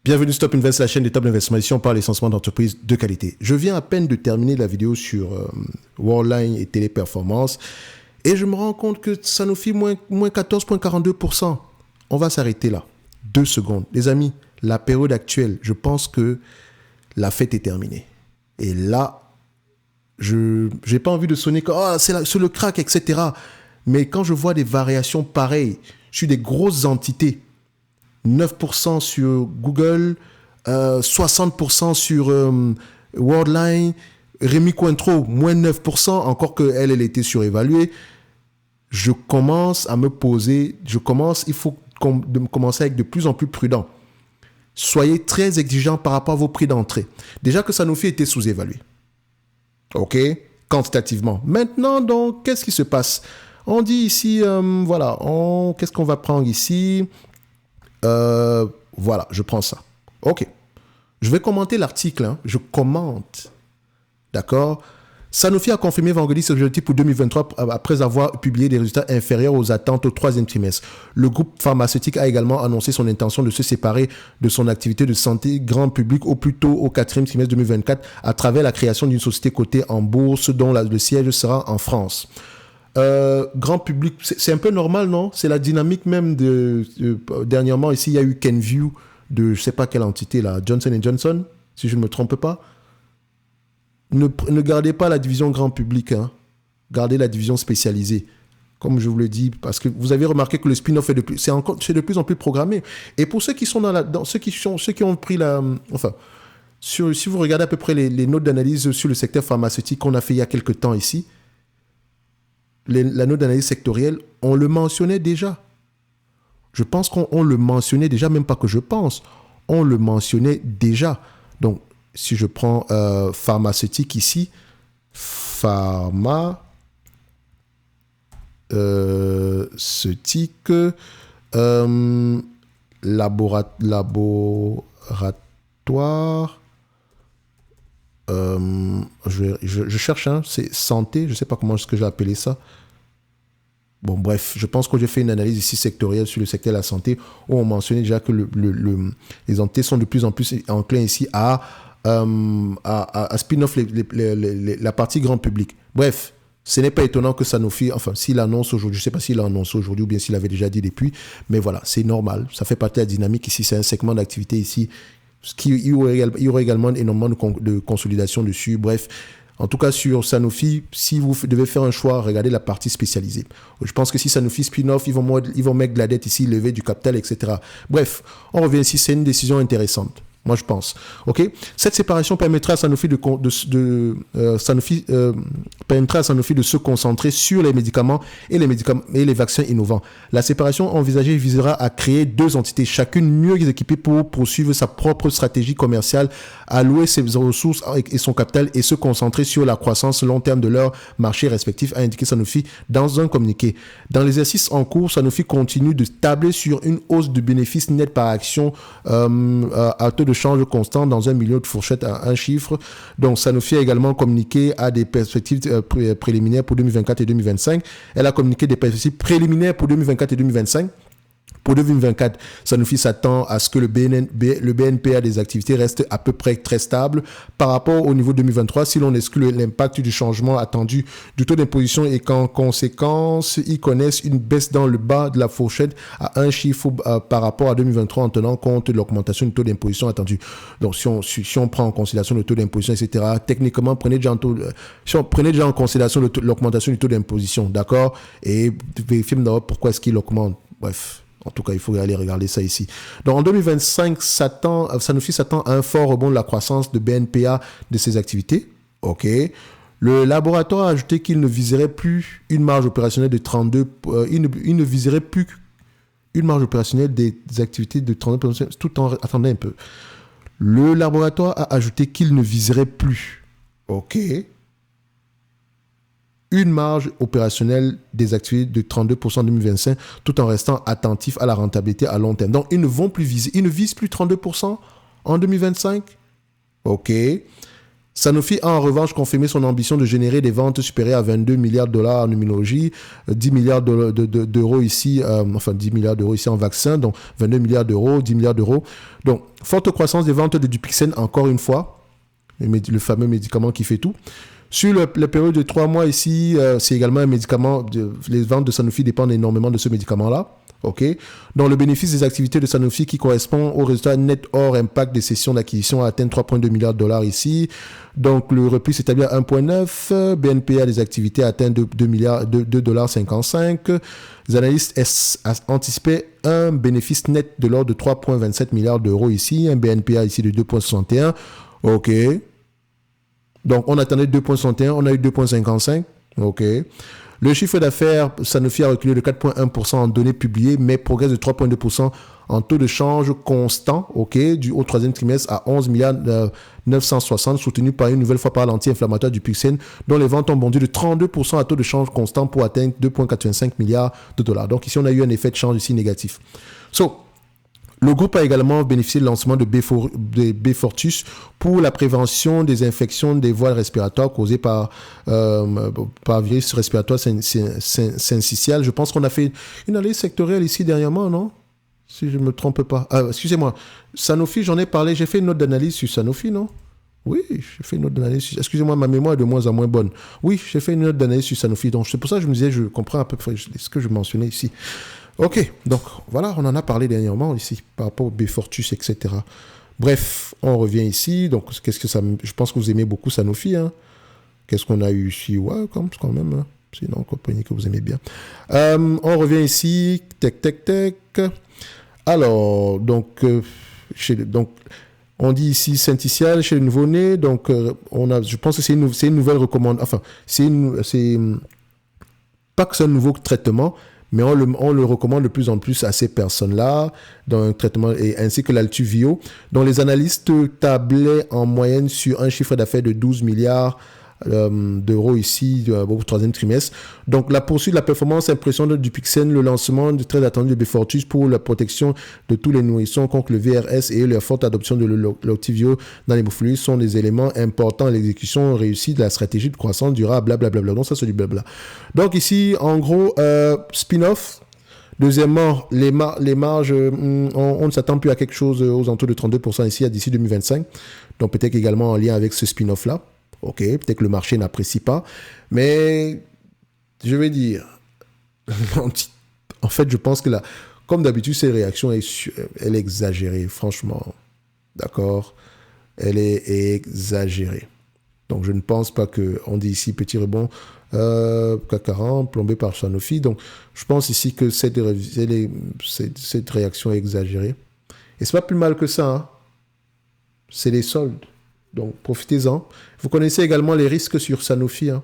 Bienvenue Stop Invest, la chaîne des top d'investissement. Ici, on parle essentiellement d'entreprises de qualité. Je viens à peine de terminer la vidéo sur Worldline et Téléperformance et je me rends compte que ça nous fait moins 14,42%. On va s'arrêter là. 2 secondes. Les amis, la période actuelle, je pense que la fête est terminée. Et là, je n'ai pas envie de sonner comme « c'est le crack, etc. » Mais quand je vois des variations pareilles sur des grosses entités, 9% sur Google, 60% sur Worldline, Rémi Cointreau, moins 9%, encore qu'elle était surévaluée. Je commence à me poser, il faut commencer à être de plus en plus prudent. Soyez très exigeants par rapport à vos prix d'entrée. Déjà que Sanofi était sous-évalué. OK? Quantitativement. Maintenant, donc, qu'est-ce qui se passe? On dit ici, qu'est-ce qu'on va prendre ici? Voilà, je prends ça. OK. Je vais commenter l'article. Je commente. D'accord? Sanofi a confirmé vendredi ses objectifs pour 2023 après avoir publié des résultats inférieurs aux attentes au troisième trimestre. Le groupe pharmaceutique a également annoncé son intention de se séparer de son activité de santé grand public au plus tôt au quatrième trimestre 2024 à travers la création d'une société cotée en bourse dont le siège sera en France. Grand public, c'est un peu normal, non? C'est la dynamique même dernièrement, ici, il y a eu Kenvue de je sais pas quelle entité, là, Johnson & Johnson, si je ne me trompe pas. Ne gardez pas la division grand public, gardez la division spécialisée, comme je vous le dis, parce que vous avez remarqué que le spin-off c'est de plus en plus programmé. Et pour ceux qui sont ceux qui ont pris si vous regardez à peu près les notes d'analyse sur le secteur pharmaceutique qu'on a fait il y a quelques temps ici, la note d'analyse sectorielle, on le mentionnait déjà. Je pense qu'on le mentionnait déjà, même pas que je pense. On le mentionnait déjà. Donc, si je prends pharmaceutique ici, pharmaceutique, laboratoire, je cherche, c'est santé, je ne sais pas comment est-ce que j'ai appelé ça. Bon, bref, je pense que j'ai fait une analyse ici sectorielle sur le secteur de la santé où on mentionnait déjà que les entités sont de plus en plus enclins ici à spin-off la partie grand public. Bref, ce n'est pas étonnant que Sanofi, s'il annonce aujourd'hui, je ne sais pas s'il a annoncé aujourd'hui ou bien s'il avait déjà dit depuis, mais voilà, c'est normal, ça fait partie de la dynamique ici, c'est un segment d'activité ici. Il y aura également énormément de consolidation dessus. Bref, en tout cas sur Sanofi, si vous devez faire un choix, regardez la partie spécialisée. Je pense que si Sanofi spin-off, ils vont mettre de la dette ici, lever du capital, etc. Bref, on revient ici, c'est une décision intéressante. Moi, je pense. OK? Cette séparation permettra à Sanofi permettra à Sanofi de se concentrer sur les médicaments et les vaccins innovants. La séparation envisagée visera à créer 2 entités, chacune mieux équipée pour poursuivre sa propre stratégie commerciale, allouer ses ressources et son capital et se concentrer sur la croissance long terme de leurs marchés respectifs, a indiqué Sanofi dans un communiqué. Dans l'exercice en cours, Sanofi continue de tabler sur une hausse de bénéfices nets par action à taux de change constant dans un milieu de fourchette à un chiffre. Donc, Sanofi a également communiqué à des perspectives préliminaires pour 2024 et 2025. Elle a communiqué des perspectives préliminaires pour 2024 et 2025. Pour 2024, Sanofi s'attend à ce que le BNPA des activités reste à peu près très stable par rapport au niveau 2023 si l'on exclut l'impact du changement attendu du taux d'imposition et qu'en conséquence, ils connaissent une baisse dans le bas de la fourchette à un chiffre par rapport à 2023 en tenant compte de l'augmentation du taux d'imposition attendu. Donc, si on prend en considération le taux d'imposition, etc., techniquement, prenez déjà en considération l'augmentation du taux d'imposition, d'accord? Et vérifiez d'abord pourquoi est-ce qu'il augmente. Bref. En tout cas, il faut aller regarder ça ici. Donc, en 2025, Sanofi s'attend à un fort rebond de la croissance de BNPA de ses activités. OK. Le laboratoire a ajouté qu'il ne viserait plus une marge opérationnelle de 32... il ne viserait plus une marge opérationnelle des activités de 32%, tout en... Attendez un peu. Le laboratoire a ajouté qu'il ne viserait plus. OK. Une marge opérationnelle des activités de 32% en 2025, tout en restant attentif à la rentabilité à long terme. Donc, ils ne visent plus 32% en 2025. OK. Sanofi a en revanche confirmé son ambition de générer des ventes supérieures à 22 milliards de dollars en immunologie, 10 milliards d'euros ici, 10 milliards d'euros ici en vaccin, donc 22 milliards d'euros, 10 milliards d'euros. Donc, forte croissance des ventes de Dupixent, encore une fois, le fameux médicament qui fait tout. Sur la période de 3 mois ici, c'est également un médicament, les ventes de Sanofi dépendent énormément de ce médicament-là. OK. Donc, le bénéfice des activités de Sanofi qui correspond au résultat net hors impact des cessions d'acquisition a atteint 3,2 milliards de dollars ici. Donc, le repli s'établit à 1,9. BNPA des activités a atteint 2,55 dollars. Les analystes anticipaient un bénéfice net de l'ordre de 3,27 milliards d'euros ici. Un BNPA ici de 2,61. OK. Donc, on attendait 2,61. On a eu 2,55. OK. Le chiffre d'affaires, Sanofi a reculé de 4,1% en données publiées, mais progresse de 3,2% en taux de change constant, au troisième trimestre à 11 milliards 960, soutenu par une nouvelle fois par l'anti-inflammatoire Dupixent, dont les ventes ont bondi de 32% à taux de change constant pour atteindre 2,85 milliards de dollars. Donc ici, on a eu un effet de change ici négatif. Le groupe a également bénéficié du lancement de Beyfortus pour la prévention des infections des voies respiratoires causées par virus respiratoire syncytial. Je pense qu'on a fait une analyse sectorielle ici dernièrement, non? Si je ne me trompe pas. Excusez-moi. Sanofi, j'en ai parlé. J'ai fait une note d'analyse sur Sanofi, non? Oui, j'ai fait une note d'analyse. Excusez-moi, ma mémoire est de moins en moins bonne. Oui, j'ai fait une note d'analyse sur Sanofi. Donc, c'est pour ça que je me disais, je comprends à peu près ce que je mentionnais ici. Ok, donc voilà, on en a parlé dernièrement ici, par rapport au Beyfortus, etc. Bref, on revient ici. Donc, je pense que vous aimez beaucoup Sanofi. Hein. Qu'est-ce qu'on a eu ici? Ouais, quand même. Hein. Sinon, on comprenez que vous aimez bien. On revient ici. Tech. Alors, donc on dit ici syncytial chez le nouveau-né. Donc, je pense que c'est une nouvelle recommandation. Enfin, pas que c'est un nouveau traitement, mais on le recommande de plus en plus à ces personnes-là dans un traitement, ainsi que l'Altuvio, dont les analystes tablaient en moyenne sur un chiffre d'affaires de 12 milliards d'euros ici au troisième trimestre. Donc, la poursuite de la performance impressionnante de Dupixent, le lancement très attendu de Beyfortus pour la protection de tous les nourrissons contre le VRS et la forte adoption de l'Altuvio dans l'hémophilie sont des éléments importants à l'exécution réussie de la stratégie de croissance durable, blablabla. Donc, ça, c'est du blabla. Donc, ici, en gros, spin-off. Deuxièmement, les marges, on ne s'attend plus à quelque chose aux alentours de 32% ici d'ici 2025. Donc, peut-être également en lien avec ce spin-off-là. Ok, peut-être que le marché n'apprécie pas, mais je vais dire, en fait, je pense que là, comme d'habitude, cette réaction, elle est exagérée, franchement, d'accord? Elle est exagérée. Donc, je ne pense pas qu'on dit ici petit rebond CAC 40 plombé par Sanofi. Donc, je pense ici que cette réaction est exagérée. Et c'est pas plus mal que ça, hein? C'est les soldes. Donc, profitez-en. Vous connaissez également les risques sur Sanofi. Hein.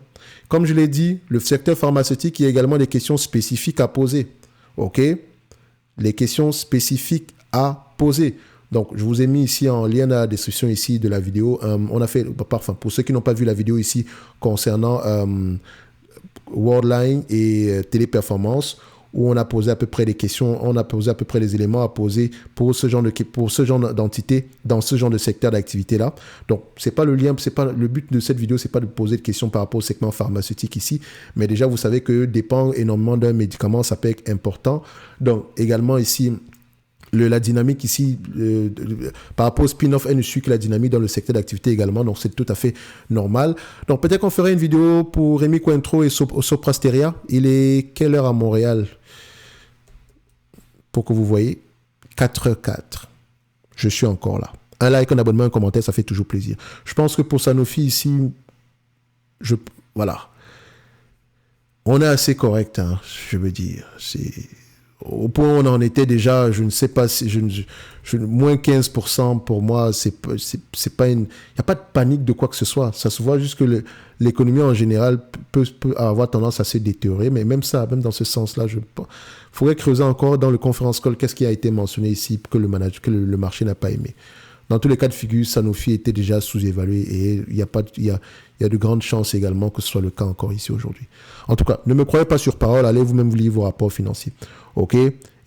Comme je l'ai dit, le secteur pharmaceutique, il y a également des questions spécifiques à poser. OK? Les questions spécifiques à poser. Donc, je vous ai mis ici en lien à la description ici de la vidéo. On a fait, pour ceux qui n'ont pas vu la vidéo ici concernant Worldline et Téléperformance, où on a posé à peu près les questions, on a posé à peu près les éléments à poser pour ce genre d'entité, dans ce genre de secteur d'activité-là. Donc, c'est pas le but de cette vidéo, c'est pas de poser de questions par rapport au segment pharmaceutique ici, mais déjà, vous savez que dépend énormément d'un médicament, ça peut être important. Donc, également ici, la dynamique ici, par rapport au spin-off, elle ne suit que la dynamique dans le secteur d'activité également, donc c'est tout à fait normal. Donc peut-être qu'on ferait une vidéo pour Rémi Cointreau et Soprasteria. Il est quelle heure à Montréal? Pour que vous voyez, 4h04. Je suis encore là. Un like, un abonnement, un commentaire, ça fait toujours plaisir. Je pense que pour Sanofi ici, voilà. On est assez correct, hein, je veux dire. Au point où on en était déjà, je ne sais pas si moins 15% pour moi, c'est pas il n'y a pas de panique de quoi que ce soit. Ça se voit juste que l'économie en général peut avoir tendance à se détériorer, mais même dans ce sens-là, il faudrait creuser encore dans le conference call qu'est-ce qui a été mentionné ici que le marché n'a pas aimé. Dans tous les cas de figure, Sanofi était déjà sous-évalué et il y a de grandes chances également que ce soit le cas encore ici aujourd'hui. En tout cas, ne me croyez pas sur parole, allez vous-même lire vos rapports financiers. OK?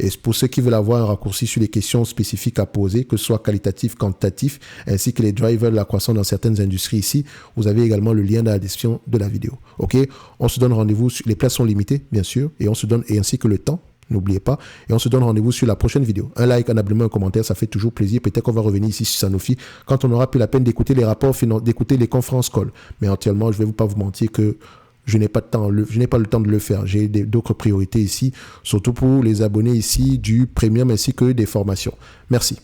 Et pour ceux qui veulent avoir un raccourci sur les questions spécifiques à poser, que ce soit qualitatif, quantitatif, ainsi que les drivers de la croissance dans certaines industries ici, vous avez également le lien dans la description de la vidéo. OK? On se donne rendez-vous, les places sont limitées, bien sûr, et on se donne, et ainsi que le temps. N'oubliez pas. Et on se donne rendez-vous sur la prochaine vidéo. Un like, un abonnement, un commentaire, ça fait toujours plaisir. Peut-être qu'on va revenir ici sur Sanofi quand on aura pris la peine d'écouter les rapports, d'écouter les conférences call. Mais actuellement, je ne vais pas vous mentir que je n'ai pas le temps de le faire. J'ai d'autres priorités ici, surtout pour les abonnés ici du premium ainsi que des formations. Merci.